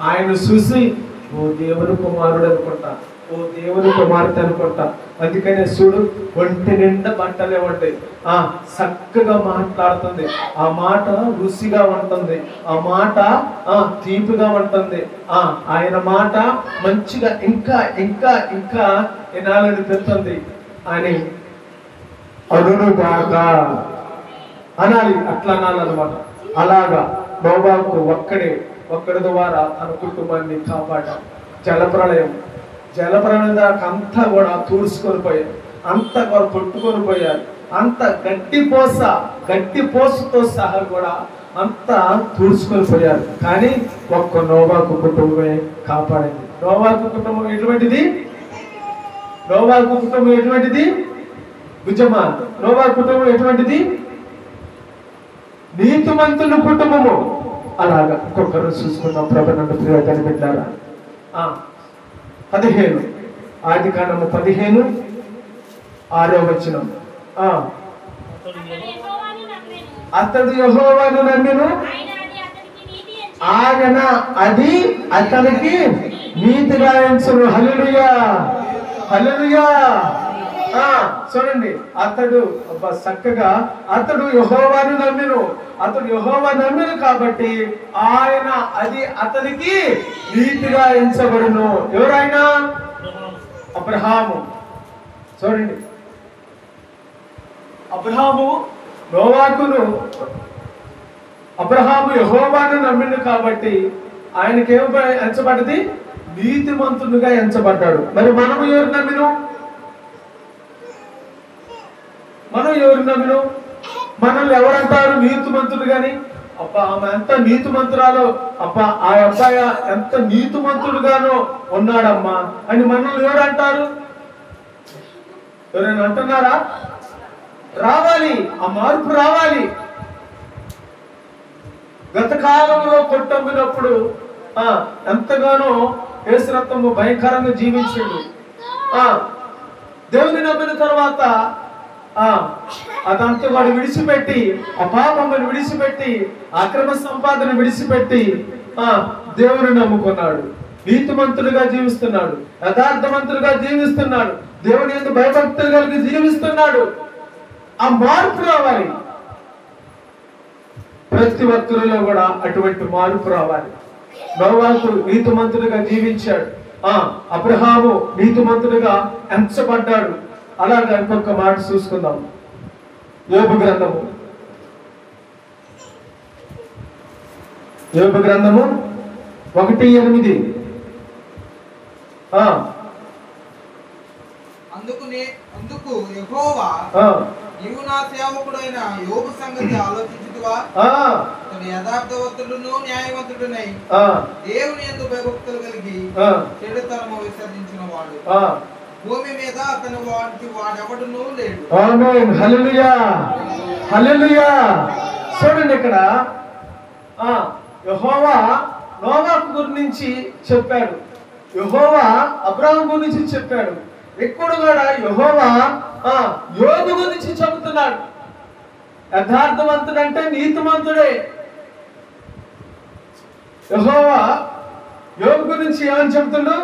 ఆయన చూసి ఓ దేవుని కుమారుడు అనుకుంటా, ఓ దేవుని కుమార్తె అనుకుంటా. అందుకనే చూడు, ఒంటి నిండా బట్టలే ఉంటాయి, చక్కగా మాట్లాడుతుంది, ఆ మాట రుచిగా ఉంటుంది, ఆ మాట తీపిగా ఉంటుంది, ఆయన మాట మంచిగా ఇంకా ఇంకా ఇంకా వినాలని పెడుతుంది అని అరుణుగాక అనాలి, అట్లా అనాలన్నమాట. అలాగా నోవాహు ఒక్కడి ద్వారా తన కుటుంబాన్ని కాపాడాడు. జలప్రళయం దాకా అంతా కూడా తూడ్చుకొని పోయారు, అంతా కూడా కొట్టుకొని పోయారు, అంత గడ్డి పోసతో సహా కూడా అంతా తూడ్చుకొని పోయారు. కానీ ఒక్క నోవాహు కుటుంబమే కాపాడింది. నోవాహు కుటుంబం ఎటువంటిది? నిజమా? నోవాహు కుటుంబం ఎటువంటిది? నీతిమంతుల కుటుంబము. అలాగా ఒక్కొక్కరు చూసుకున్నాం. ప్రభునందు ప్రియమైన బిడ్డలారా, 15 ఆదికాండము 15:6 అతడు యెహోవాను నమ్మెను, ఆయన అది అతనికి నీతిగా ఎంచును. హల్లెలూయా, హల్లెలూయా. చూడండి, అతడు చక్కగా అతడు యెహోవాను నమ్మెను, అతడు యెహోవా నమ్మెను కాబట్టి ఆయన అది అతనికి నీతిగా ఎంచబడును. ఎవరైనా? అబ్రహాము. చూడండి, అబ్రహాము యెహోవాను నమ్మిండు కాబట్టి ఆయనకి ఏం ఎంచబడ్డది? నీతిమంతునిగా ఎంచబడ్డాడు. మరి మనం ఎవరు నమ్మిను? మనల్ని ఎవరంటారు? నీతిమంతుడు. గాని అబ్బా ఆమె ఎంత నీతిమంతురాలో, అబ్బా ఆ అబ్బాయి ఎంత నీతిమంతుడుగానో ఉన్నాడమ్మా అని మనల్ని ఎవరంటారు? ఎవరైనా అంటున్నారా? రావాలి, ఆ మార్పు రావాలి. గత కాలంలో కొట్టమ్మినప్పుడు ఎంతగానో యేసు రక్తము భయంకరంగా జీవించిండు. దేవుని నమ్మిన తర్వాత అదంతా వాడు విడిచిపెట్టి, ఆ పాపమును విడిచిపెట్టి, అక్రమ సంపాదన విడిచిపెట్టి దేవుని నమ్ముకున్నాడు. నీతిమంతులుగా జీవిస్తున్నాడు, యథార్థవంతులుగా జీవిస్తున్నాడు, దేవుని యందు భయభక్తులు కలిగి జీవిస్తున్నాడు. ఆ మార్పు రావాలి. ప్రతి ఒక్కరిలో కూడా అటువంటి మార్పు రావాలి. నోవాహు నీతిమంతులుగా జీవించాడు, అబ్రహాము నీతిమంతులుగా ఎంచబడ్డాడు. అలాగా ఇంకొక మాట చూసుకుందాం. యోబు గ్రంథము 1:8. అందుకు యెహోవా, నీవు నా సేవకుడైన యోబు సంగతి ఆలోచించుదువా? అతడు యథార్థవంతుడును న్యాయవంతుడునై దేవుని యందు భయభక్తులు కలిగి చెడుతనము విసర్జించిన వాడు. భూమి మీద అతను వాడెవడునూ లేడు. ఆమేన్, హల్లెలూయా, హల్లెలూయా. చూడండి, ఇక్కడ యెహోవా నోవాహు గురించి చెప్పాడు, యెహోవా అబ్రాహాము గురించి చెప్పాడు. ఇక్కడ కూడా యెహోవా యోబు గురించి చెబుతున్నాడు. యథార్థవంతుడంటే నీతిమంతుడే. యెహోవా యోబు గురించి ఏమని చెబుతుండు?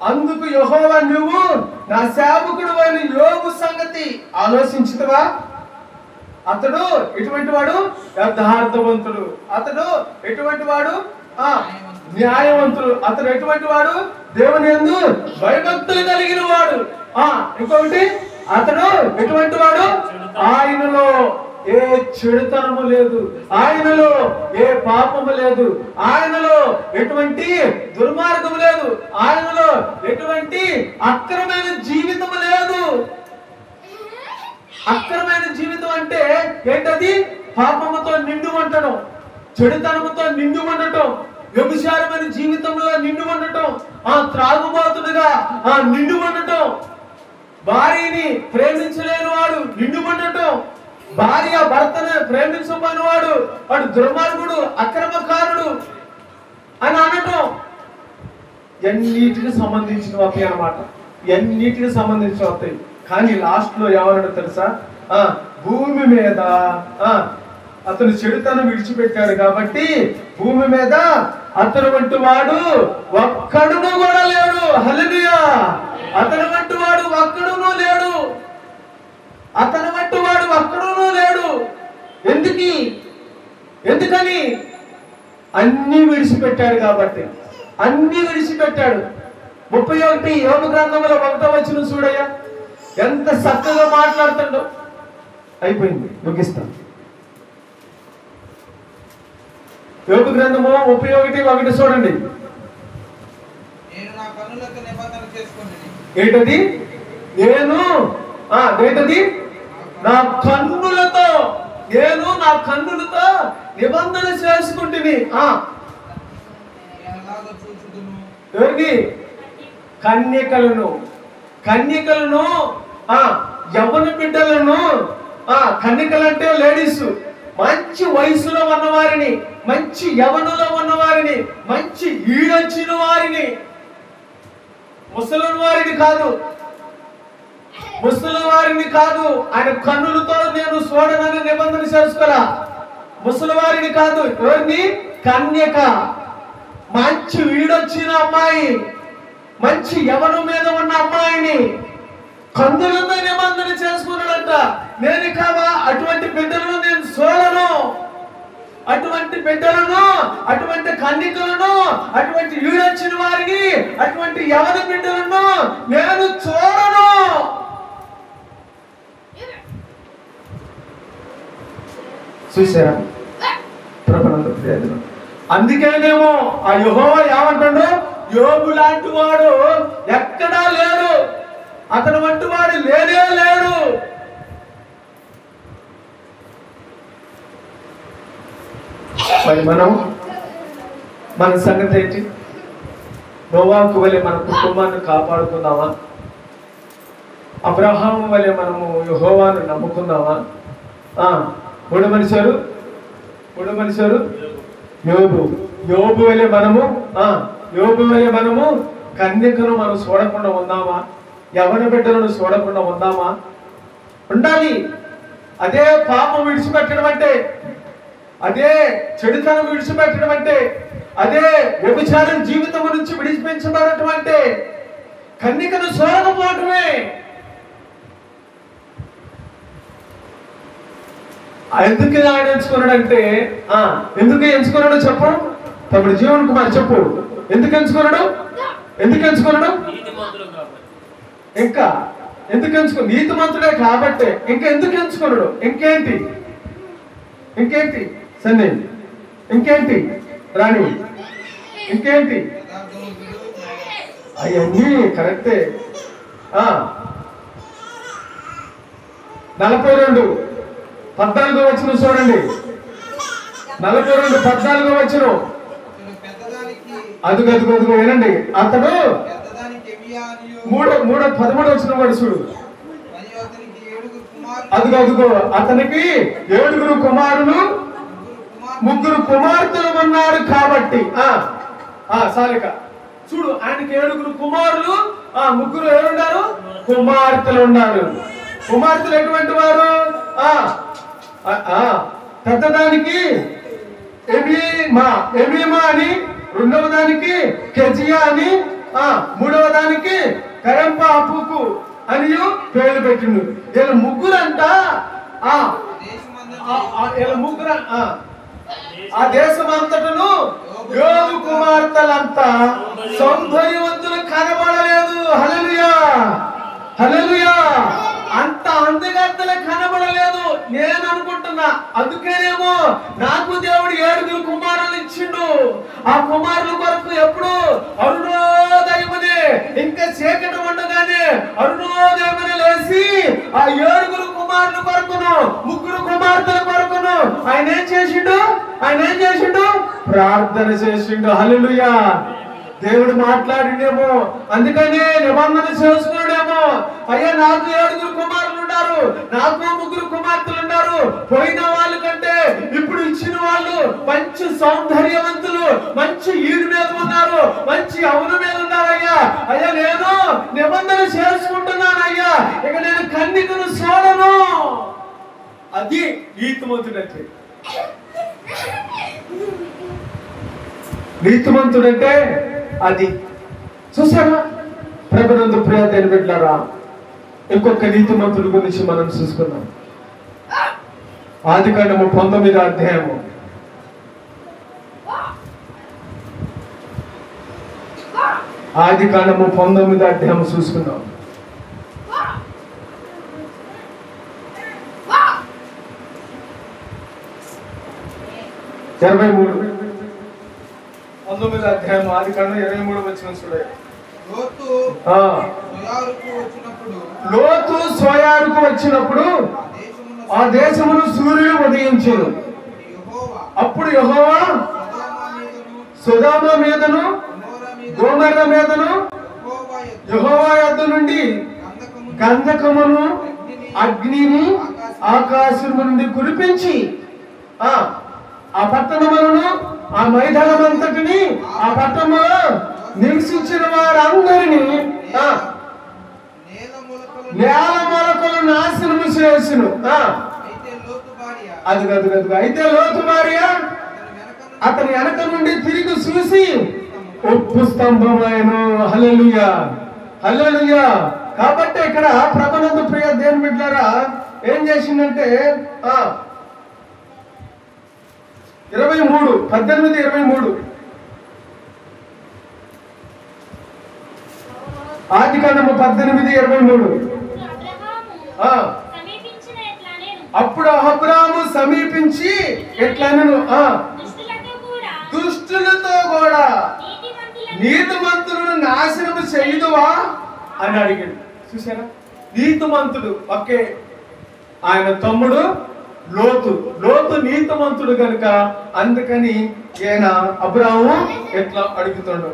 అందుకు యెహోవా, నువ్వు నా సేవకుడు అయిన యోబు సంగతి ఆలోచించుతావా? అతడు ఎటువంటి వాడు? యథార్థవంతుడు. అతడు ఎటువంటి వాడు? న్యాయవంతుడు. అతడు ఎటువంటి వాడు? దేవుని యందు భయభక్తులు కలిగిన వాడు. ఇంకొకటి, అతడు ఎటువంటి వాడు? ఆయనలో ఏ చెడుతనము లేదు, ఆయనలో ఏ పాపము లేదు, ఆయనలో ఎటువంటి దుర్మార్గము లేదు, ఆయనలో ఎటువంటి అక్రమైన జీవితము లేదు. అక్రమైన జీవితం అంటే ఏంటది? పాపముతో నిండు ఉండటం, చెడుతనముతో నిండు ఉండటం, వ్యభిచారమైన జీవితంలో నిండు ఉండటం, త్రాగుబోతుడుగా నిండు ఉండటం, భార్యని ప్రేమించలేని వాడు నిండు ఉండటం, భార్య భర్తను ప్రేమించమని వాడు దుర్మార్గుడు, అక్రమకారుడు అని అనటం. ఎన్నిటికి సంబంధించినవి అవుతాయి అన్నమాట, ఎన్నిటికి సంబంధించి అవుతాయి. కానీ లాస్ట్ లో ఏమన్నాడు తెలుసా? భూమి మీద అతను చెడుతనం విడిచిపెట్టాడు కాబట్టి భూమి మీద అతను వంటి వాడు ఒక్కడును కూడా లేడు. హల్లెలూయా. అతను వంటి వాడు ఒక్కడును లేడు. అతను వంటి వాడు ఒక్కడును లేడు. ఎందుకని? అన్ని విడిచిపెట్టాడు కాబట్టి. అన్ని విడిచిపెట్టాడు. 31 యోబు గ్రంథంలో 1వ వచనం చూడయ్యా, ఎంత చక్కగా మాట్లాడుతుండో. అయిపోయింది, ముగిస్తాను. యోబు గ్రంథము 31:1 చూడండి. నేను నా కన్నులతో నిబంధన చేసుకుంటుని. ఏంటది? ఏంటది? నా కన్నులతో నిబంధన చేసుకుంటుని. ఎవరికి? కన్యకలను యవ్వన బిడ్డలను. కన్యకలంటే లేడీస్, మంచి వయసులో ఉన్నవారిని, మంచి యవనలో ఉన్నవారిని, మంచి ఈడొచ్చిన వారిని, ముసలి వారిని కాదు. ఆయన కన్నులతో నేను చూడనని నిబంధన చేసుకోరా. ముసలి వారిని కాదు. ఎవరిని? కన్యక, మంచి వీడొచ్చిన అమ్మాయి, మంచి యవనం మీద ఉన్న అమ్మాయిని కన్నులతో నిబంధన చేసుకున్నాడంట. నేను కావా అటువంటి బిడ్డలను నేను చూడను. అటువంటి బిడ్డలను, అటువంటి కన్యకలను, అటువంటి వీడొచ్చిన వారిని, అటువంటి యవన బిడ్డలను నేను చూడను. చూసారా ప్రభునందు ప్రియజనం? అందుకేనేమో ఆ యెహోవా ఏమంటాడు? యోబు లాంటి వాడు ఎక్కడా లేడు, అతను వంటి వాడు లేనే లేడు. మరి మన సంగతి ఏంటి? నోవాకు వలె మన కుటుంబాన్ని కాపాడుకుందామా? అబ్రహాము వలె మనము యెహోవాను నమ్ముకుందామా? మూడో మనిషారు యోబు వలె మనము కన్యకను మనం చూడకుండా ఉందామా? యవన బిడ్డలను చూడకుండా ఉందామా? ఉండాలి. అదే పాపం విడిచిపెట్టడం అంటే, అదే చెడుతనం విడిచిపెట్టడం అంటే, అదే వ్యభిచారం జీవితం నుంచి విడిపించబడటం అంటే కన్యకను చూడకపోవటమే. ఎందుకు ఆయన ఎంచుకున్నాడంటే, ఎందుకు ఎంచుకున్నాడో చెప్పు తమ్ముడు జీవన్ కుమార్, చెప్పు. ఎందుకు ఎంచుకున్నాడు? ఇంకా ఎందుకు ఎంచుకున్నాడు? నీతిమంతుడే కాబట్టి. ఇంకా ఎందుకు ఎంచుకున్నాడు? ఇంకేంటి సన్నీ? ఇంకేంటి రాణి? ఇంకేంటి? అవన్నీ కరెక్టే. 42:14 వచ్చిన చూడండి. 42:14 వచ్చిన అదుగు వినండి. అతడు 13 వచ్చిన వాడు చూడు. అదుగో అతనికి 7 కుమారులు 3 కుమార్తెలు ఉన్నారు కాబట్టి. సాలిక చూడు, ఆయనకి 7 కుమారులు 3 ఎవరున్నారు? కుమార్తెలు ఉన్నారు. కుమార్తెలు ఎటువంటి వారు? పెద్దదానికి ఎమీమా అని, రెండవ దానికి కెజియా అని, మూడవ దానికి కరెంపాపుకు అని పేర్లు పెట్టిండు. వీళ్ళ ముగ్గురంట ఆ దేశమంతటను యోబు కుమార్తెలంతా సౌందర్యవంతులు కనబడలేదు. హల్లెలూయా. అంత అందగత్తెలు కనబడలేదు. నేను అనుకుంటున్నా అందుకేనేమో నాకు దేవుడు 7 కుమారులు ఇచ్చిండు. ఆ కుమారుల కొరకు ఎప్పుడు అరుణోదయమనే, ఇంకా చీకటి ఉండగానే అరుణోదయమని లేచి ఆ 7 కుమారుల కొరకును 3 కుమార్తెల కొరకును ఆయన ఏం చేసిండు? ప్రార్థన చేసిండు. హల్లెలూయా. దేవుడు మాట్లాడిండేమో, అందుకనే నిబంధన చేసుకున్నాడేమో. అయ్యా నాకు 7 కుమారులు ఉన్నారు, నాకు 3 కుమార్తెలు ఉన్నారు. పోయిన వాళ్ళ కంటే ఇప్పుడు ఇచ్చిన వాళ్ళు మంచి సౌందర్యవంతులు, మంచి ఈడు మీద ఉన్నారు, మంచి అవును మీద ఉన్నారు. అయ్యా నేను నిబంధన చేసుకుంటున్నాను. అయ్యా ఇక నేను కన్యకను చూడను. అది నీతిమంతుడంటే. నీతిమంతుడంటే అది. చూసారా ప్రభునందు ప్రియమైన బిడ్డలారా, ఇంకొక నీతిమంతుడి గురించి మనం చూసుకున్నాం. ఆదికాండము 19వ అధ్యాయము. ఆదికాండము 19వ అధ్యాయం చూసుకున్నాం. 19వ అధ్యాయం ఆదికాండం 23వ వచనం చూడండి. లోతు సోయారుకు వచ్చినప్పుడు ఆ దేశమును సూర్యుడు ఉదయించెను. అప్పుడు యెహోవా సొదొమ మీదను గొమొర్రా మీదను యెహోవా యొద్ద నుండి గంధకమును అగ్నిని ఆకాశము నుండి కురిపించి ఆ పట్టణములను ఆ మైదానమంతటిని ఆ పట్టణంలో నివసించిన వారందరినీ నేల మొలకలు నాశనము చేసిను. అది గదు అయితే లోతు భార్య అతని వెనక నుండి తిరిగి చూసి ఉప్పు స్తంభమైను. హల్లెలూయా, హల్లెలూయా. కాబట్టి ఇక్కడ ప్రభునందు ప్రియ దేవుని బిడ్డలారా ఏం చేసిందంటే 18:23 ఆదికాండము 18:23. అప్పుడు అబ్రాహాము సమీపించి ఎట్లనెను, దుష్టులతో కూడా నీతిమంతులను నాశనము చేయుదువా అని అడిగాడు. చూసారా, నీతిమంతుడు ఓకే, ఆయన తమ్ముడు లోతు నీతిమంతుడు కనుక అందుకని ఈయన అబ్రాహాము ఎట్లా అడుగుతాడు.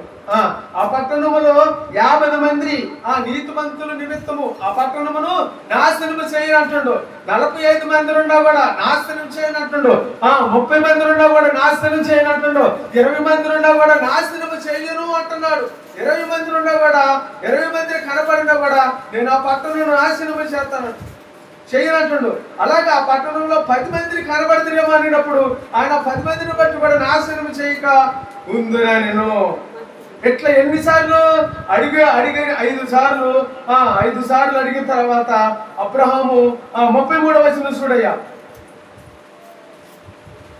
ఆ పట్టణములో 50 మంది ఆ నీతిమంతుల నిమిత్తము ఆ పట్టణమును నాశనము చేయనంటుండు. 45 మంది ఉన్నా కూడా నాశనం చేయనంటుండు. 30 మంది ఉన్నా కూడా నాశనం చేయనంటుండు. 20 మంది ఉన్నా కూడా నాశనము చేయను అంటున్నాడు. 20 మంది ఉన్నా కూడా 20 మంది కనపడినా కూడా నేను ఆ పట్టణం నాశనము చేస్తాను చేయనంటుండు. అలాగే ఆ పట్టణంలో 10 మందిని కనబడుతురేమో అనినప్పుడు ఆయన 10 మందిని బట్టి కూడా నాశనం చేయక ఉందిరా నేను. ఎట్లా ఎన్నిసార్లు అడిగి 5 సార్లు 5 సార్లు అడిగిన తర్వాత అబ్రహాము 33వ వచనం చూడయ్యా,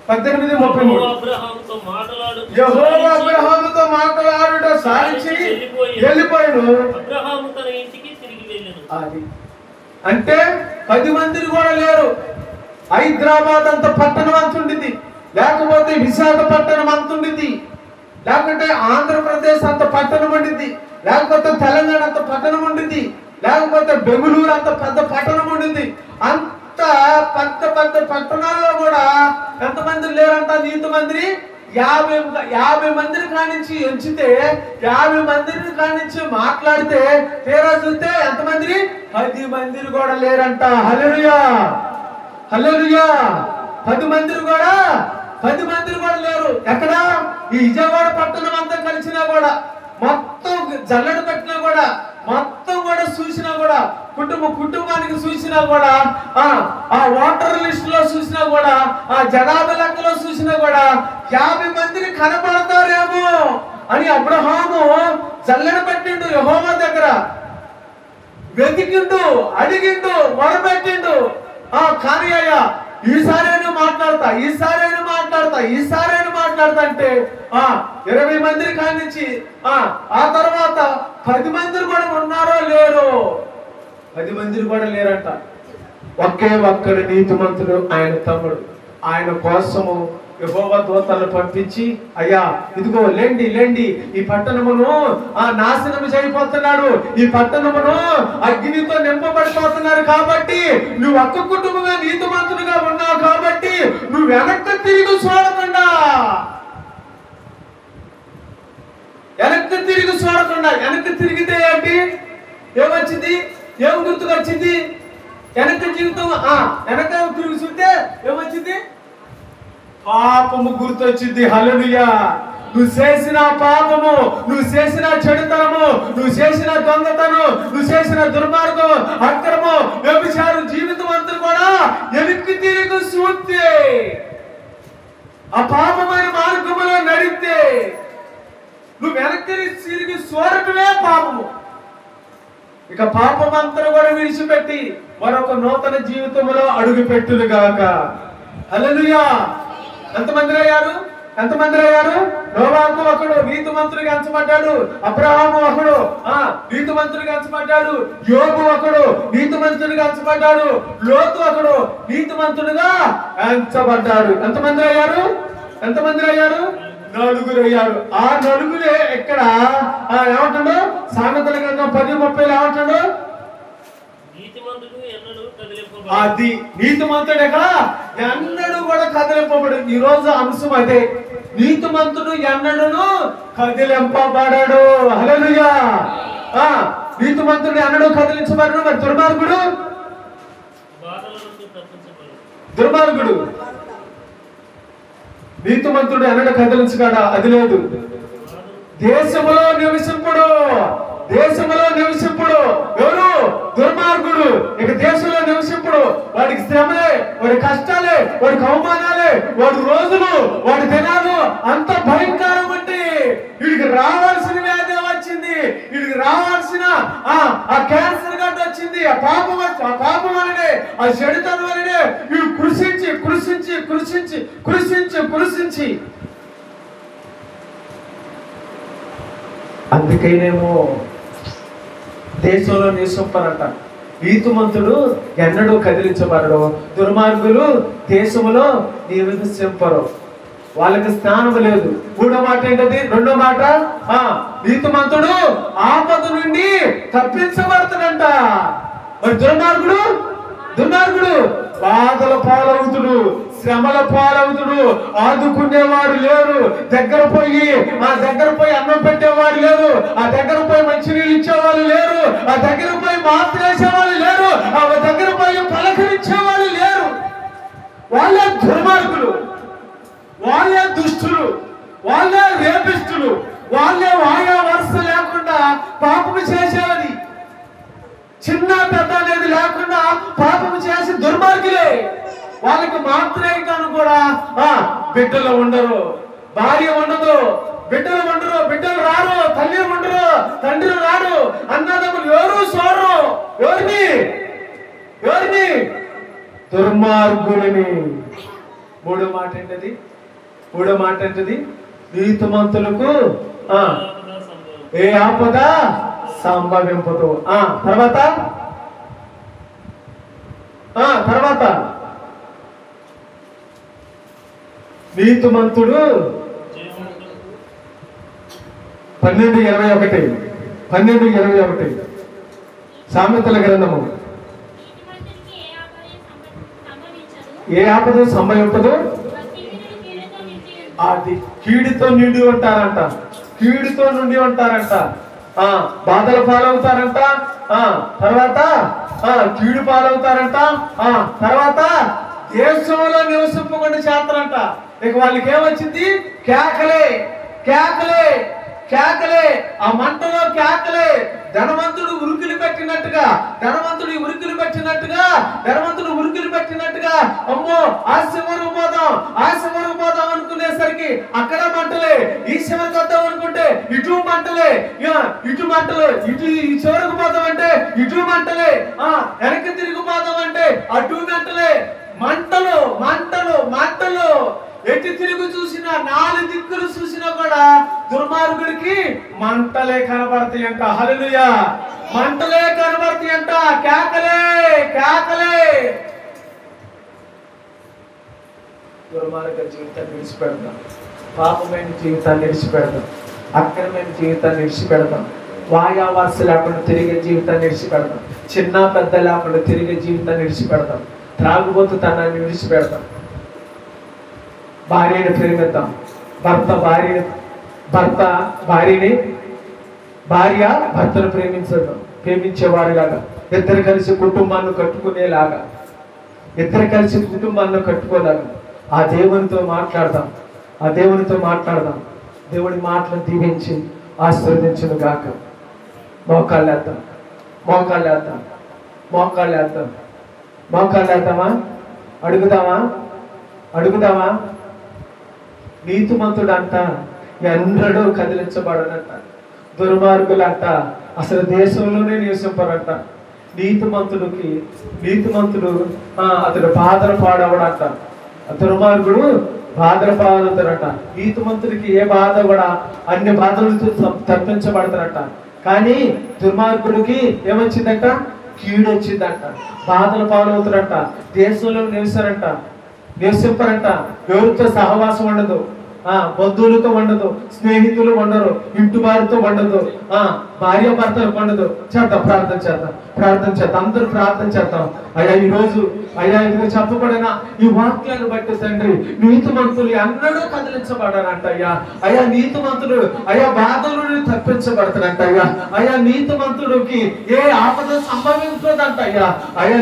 18:33. యెహోవా అబ్రహాముతో మాట్లాడుట సారించి వెళ్ళిపోయాను. అది అంటే 10 మందిని కూడా లేరు. హైదరాబాద్ అంత పట్టణం అంత ఉండింది, లేకపోతే విశాఖపట్నం అంత ఉండింది, లేకుంటే ఆంధ్రప్రదేశ్ అంత పట్టణం ఉండింది, లేకపోతే తెలంగాణ అంత పట్టణం ఉండింది, లేకపోతే బెంగళూరు అంత పెద్ద పట్టణం ఉండింది. అంత పెద్ద పట్టణాల్లో కూడా ఎంతమంది లేరంట నీతిమంది? 50 మందిని కానించి ఎంచితే 50 మందిని కానించి మాట్లాడితే తీరా చూస్తే ఎంతమంది? 10 మందిని కూడా లేరంట. హల్లెలూయా, హల్లెలూయా. 10 మందిని కూడా లేరు. ఎక్కడ? ఈ విజయవాడ పట్టణం అంతా కలిసినా కూడా, మొత్తం జల్లెడ పెట్టినా కూడా, మొత్తం కూడా చూసినా కూడా, కుటుంబానికి చూసినా కూడా, ఆ ఓటర్ లిస్ట్ లో చూసినా కూడా, ఆ జనాభా లెక్కలో చూసినా కూడా 50 మందిని కనపడతారేమో అని అబ్రహాము జల్లెడ పెట్టిండు. యెహోవా దగ్గర వెతికిండు, అడిగిండు, మొరపెట్టిండు. కానీ అయ్యా ఈసారైనా మాట్లాడతా అంటే 20 మందిని కానించి ఆ తర్వాత 10 మంది కూడా ఉన్నారో లేరో, 10 మంది కూడా లేరంట. ఒక్కడు నీతిమంతుడు ఆయన తమ్ముడు. ఆయన కోసము యెహోవా దూతలను పంపించి, అయ్యా ఇదిగో లేండి ఈ పట్టణమును నాశనం చేయబోతున్నాడు, ఈ పట్టణమును అగ్నితో నింపబడిపోతున్నారు, కాబట్టి నువ్వు ఒక్క కుటుంబమే నీతిమంతుడిగా ఉన్నావు, కాబట్టి నువ్వు వెనక్కి తిరిగి చూడకుండా వెనక్కి తిరిగితే ఏంటి? ఏమొచ్చింది? ఏం గుర్తుకొచ్చింది? వెనక్కి జీవితం వెనక తిరిగి చూస్తే ఏమొచ్చింది? పాపము గుర్తొచ్చింది. హల్లెలూయా. నువ్వు చేసిన పాపము, నువ్వు చేసిన చెడుతనము, నువ్వు చేసిన దొంగతనం, నువ్వు చేసిన దుర్మార్గం, అక్రమం, వ్యభిచారం జీవితం అంతా కూడా వెనక్కి తిరిగి చూస్తే, ఆ పాపమైన మార్గములో నడిస్తే నువ్వు వెనక్కి తిరిగి చూడటమే పాపము. ఇక పాపం అంతా కూడా విడిచిపెట్టి మరొక నూతన జీవితంలో అడుగు పెట్టును గాక. హల్లెలూయా. ఎంతమంది అయ్యారు? నోవాహు ఒకడు నీతిమంతుడిగా ఎంచబడ్డాడు. అబ్రహాము ఒకడు నీతిమంతుడిగా ఎంచబడ్డాడు. యోబు ఒకడు నీతిమంతుడిగా ఎంచబడ్డాడు. లోతు ఒకడు నీతిమంతుడిగా ఎంచబడ్డాడు. ఎంతమంది అయ్యారు? 4 అయ్యారు. ఆ 4 ఎక్కడ ఏమంటాడు? సామెతల గ్రంథం 10:30 ఏమంటాడు? అది నీతిమంతుడు ఎక్కడ ఎన్నడూ కూడా కదిలింపబడు. ఈ రోజు అంశం అదే, నీతిమంతుడు ఎన్నడూ కదిలింపబడడు. హల్లెలూయా. నీతిమంతుడు ఎన్నడూ కదిలించబడడు. మరి దుర్మార్గుడు నీతిమంతుడు ఎన్నడూ కదిలించగడా? అది లేదు. దేశములో నివసింపుడు ఎవరు? దుర్మార్గుడు. ఇక దేశంలో నివసింపుడు. వాడికి శ్రమలే, వాడి కష్టాలే, వాడికి అవమానాలే, వాడి రోజులు, వాడి దినాలు అంత భయంకరం. అంటే వీడికి రావాల్సిన వ్యాధి వచ్చింది, వీడికి రావాల్సిన ఆ క్యాన్సర్ గడ్డ వచ్చింది. ఆ పాపం వలనే, ఆ చెడుతనం వలనే వీడు కృషించి అందుకైనేమో దేశంలో నివసింపరంట. నీతిమంతుడు ఎన్నడూ కదిలించబడడు. దుర్మార్గులు దేశంలో నివసింపరు. వాళ్ళకి స్నానం లేదు. 3వ మాట ఏంటది? 2వ మాట, నీతిమంతుడు ఆపద నుండి తప్పించబడతాడంట. మరి దుర్మార్గుడు బాధల పాలవుతుడు, శ్రమల పాలవుతుడు. ఆదుకునేవారు లేరు. దగ్గర పోయి అన్నం పెట్టేవారు లేరు. ఆ దగ్గర పోయి మంచినీళ్ళు ఇచ్చేవాళ్ళు లేరు. ఆ దగ్గర పోయి మాత్ర వేసేవాళ్ళు లేరు. ఆ దగ్గర పోయి పలకరించేవాళ్ళు లేరు. వాళ్ళే దుర్మార్గులు, వాళ్ళే దుష్టులు, వాళ్ళే రేపిస్తులు, వాళ్ళే వాయా వరుస లేకుండా పాపము చేసేవాడి. చిన్న పెద్ద అనేది లేకుండా పాపము చేసి దుర్మార్గులే. వాళ్ళకి మాత్రమే కాను కూడా బిడ్డలు ఉండరు, భార్య ఉండదు, బిడ్డలు రారు, తల్లి ఉండరు, తండ్రి రారు, అన్నదమ్ములు ఎవరు సోరు. ఎవరిని? దుర్మార్గులని. 3వ మాట ఏంటది? నీతిమంతులకు ఏ ఆపద సంభవింపదు. తర్వాత నీతిమంతుడు 12:21 సామెతల గ్రంథము. ఏ ఆపద సంభవింపదు. అది కీడుతో నిండి ఉంటారంట. బాధల పాలవుతారంట. తర్వాత కీడు పాలవుతారంట. తర్వాత దేశంలో నివసింపకుండా చేస్తారంట. ఇక వాళ్ళకి ఏమొచ్చింది? కేకలే. ఆ మంటలో కేకలే. ధనవంతుడు ఉరుకులు పెట్టినట్టుగా అమ్మో ఆ శివరు పోదాం అనుకునేసరికి అక్కడ మంటలే. ఈ శివరికి వద్దాం అనుకుంటే ఇటు మంటలే. ఇటు ఈ చివరికి పోదాం అంటే ఇటు మంటలే. వెనక్కి తిరిగిపోదాం అంటే అటు మంటలు. ఎటు తిరిగి చూసినా, 4 దిక్కులు చూసినా కూడా దుర్మార్గుడికి మంటలే కనబడతాయంట. హల్లెలూయా. మంటలే కనబడతాయంట. కేకలే. దుర్మార్గ జీవితాన్ని విడిచిపెడతాం, పాపమైన జీవితాన్ని విడిచిపెడతాం, అక్రమైన జీవితాన్ని విడిచిపెడతాం, వాయావాస లేకుండా తిరిగే జీవితాన్ని విడిచిపెడతాం, చిన్న పెద్ద లేకుండా తిరిగే జీవితాన్ని విడిచిపెడతాం, త్రాగుబోతుతనాన్ని విడిచిపెడతాం, భార్యని ప్రేమిద్దాం, భార్య భర్తను ప్రేమించేవారిలాగా, ఇద్దరు కలిసి కుటుంబాన్ని కట్టుకోలేగా ఆ దేవునితో మాట్లాడదాం. దేవుడి మాటలను దీవించి ఆశీర్వదించును గాక. మోకాళ్ళేద్దామా? అడుగుదామా? నీతిమంతుడు అంట ఎన్నడూ కదిలించబడనంట. దుర్మార్గులంట అసలు దేశంలోనే నివసింపరంట. నీతిమంతుడు అతడు బాధలు పాడవడంట. దుర్మార్గుడు బాధలు పాడుతారట. నీతిమంతుడికి ఏ బాధ కూడా అన్ని బాధలతో తప్పించబడతారట. కానీ దుర్మార్గుడికి ఏమొచ్చిందంట? కీడు వచ్చిందంట. బాధలు పాలవుతారంట. దేశంలో నివసింపరంట. ఎవరితో సహవాసం ఉండదు, బంధువులతో ఉండదు, స్నేహితులు ఉండరు, ఇంటి వారితో ఉండదు, భార్య భర్తలకు ఉండదు. ప్రార్థన చేద్దాం, అందరూ ప్రార్థన చేద్దాం. అయ్యా ఈరోజు ఇదిగో చెప్పబడిన ఈ వాక్యాన్ని బట్టి తండ్రి, నీతిమంతులు ఎన్నడూ కదిలించబడారంట. అయ్యా నీతిమంతుడు బాధల నుండి తప్పించబడతాడంట. అయ్యా నీతిమంతుడికి ఏ ఆపద సంభవించదంట.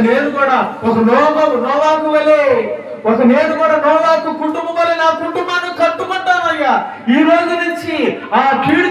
నేను కూడా ఒక నోవాకు వలె నోవాకు కుటుంబం వలె నా కుటుంబాన్ని కట్టుకుంటానయ్యా. ఈ రోజు నుంచి ఆ కీడు